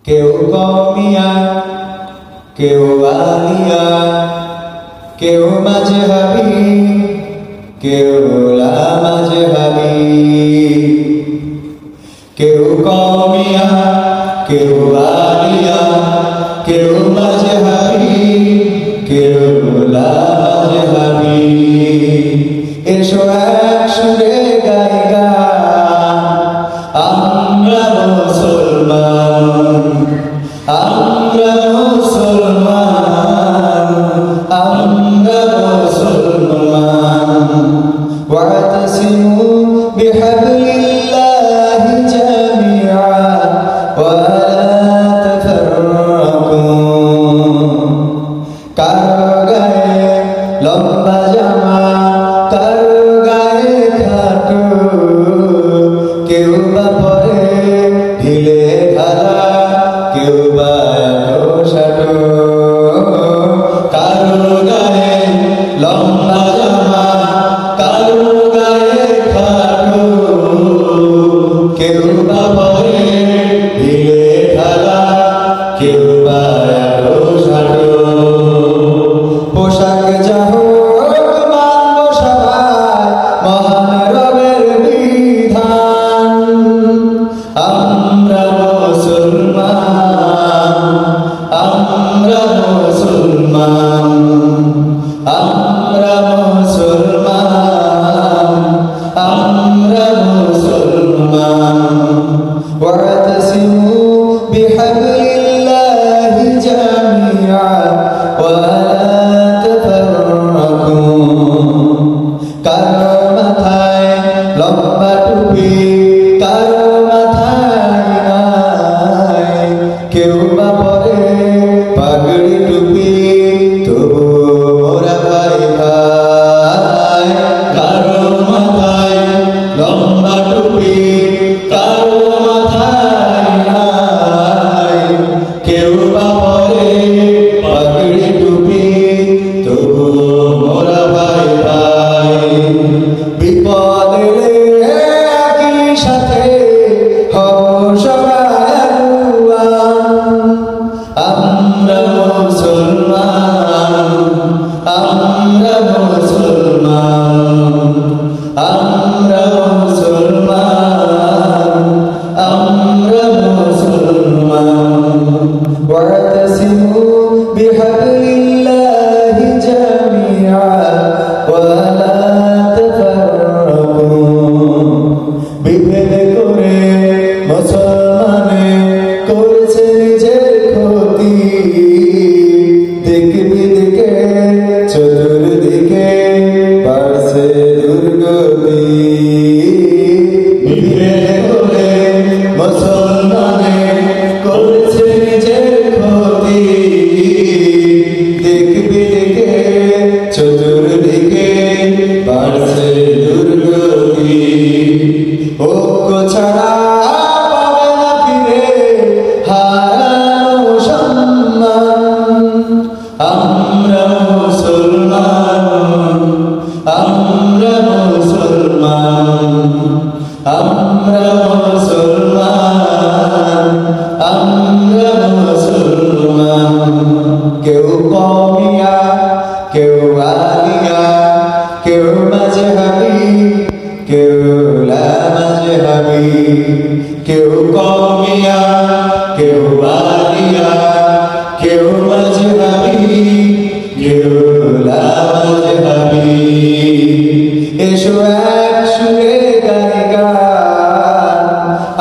কেউ কওমিয়া, কেউ আলিয়া, কেউ মাযহাবি, কেউ লা মাযহাবি। কেউ কওমিয়া, কেউ আলিয়া, কেউ মাযহাবি, কেউ লা মাযহাবি। এসো এক সুরে গাই গান, আমরা মুসলমান, আমরা মুসলমান, আমরা মুসলমান। ওয়াতাসিমু বিহাবলিল্লাহি জামিআ ওয়া লা তাফাররাকু। কারো গায়ে লম্বা জামা, কারো গায়ে খাটো, কেউ বা পরে ঢিলে ঢালা, কেউ বা সাটো। কারো গায়ে লম্বা জামা, কারো গায়ে খাটো, কেউ বা পরে ঢিলে ঢালা, কেউ বা সাটো। পোশাক যা হোক মানব সবাই, মহান রবের বিধান। আমরা মুসলমান, আমরা মুসলমান, আমরা মুসলমান, আমরা মুসলমান। ওয়াতাসিমু বিহাবলিল্লাহি জামিআ ওয়া লা তাফাররাকু। কারো মাথায় লম্বা টুপি, কারো মাথায় নাই, কেউ বা পরে পাগড়ি টুপি, তবু মোরা ভাই ভাই। কারো মাথায় লম্বা টুপি, কারো মাথায় নাই, কেউ বা পরে পাগড়ি টুপি, তবু মোরা ভাই ভাই। বিপদ এলে একই সাথে হব সবাই আগুয়ান। আমরা মুসলমান, আমরা মুসলমান, আমরা মুসলমান, আমরা মুসলমান। ওয়াতাসিমু বিহাবলিল্লাহি জামিআ ওয়া লা তাফাররাকু। বিভেদ করে মুসলমানে করেছে নিজের ক্ষতি, দিক বিদিকে চতুর্দিকে বাড়ছে দুর্গতি। বিভেদ করে মুসলমানে করেছে নিজের ক্ষতি, দিক বিদিকে চতুর্দিকে বাড়ছে দুর্গতি। ঐক্য ছাড়া পাবে না ফিরে হারানো সম্মান। আমরা মুসলমান, আমরা মুসলমান, আমরা মুসলমান, আমরা মুসলমান। কেউ কওমিয়া, কেউ আলিয়া, কেউ মাযহাবি, কেউ লা মাযহাবি। কেউ কওমিয়া, কেউ আলিয়া, কেউ মাযহাবি, কেউ লা মাযহাবি। এসো এক সুরে গাই গান,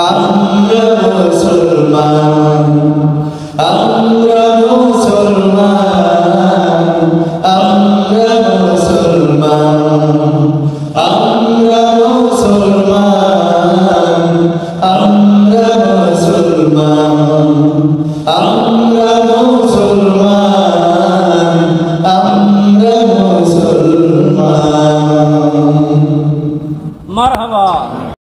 আমরা মুসলমান, আমরা মুসলমান, আমরা মুসলমান, আমরা মুসলমান, আমরা মুসলমান, আমরা মুসলমান।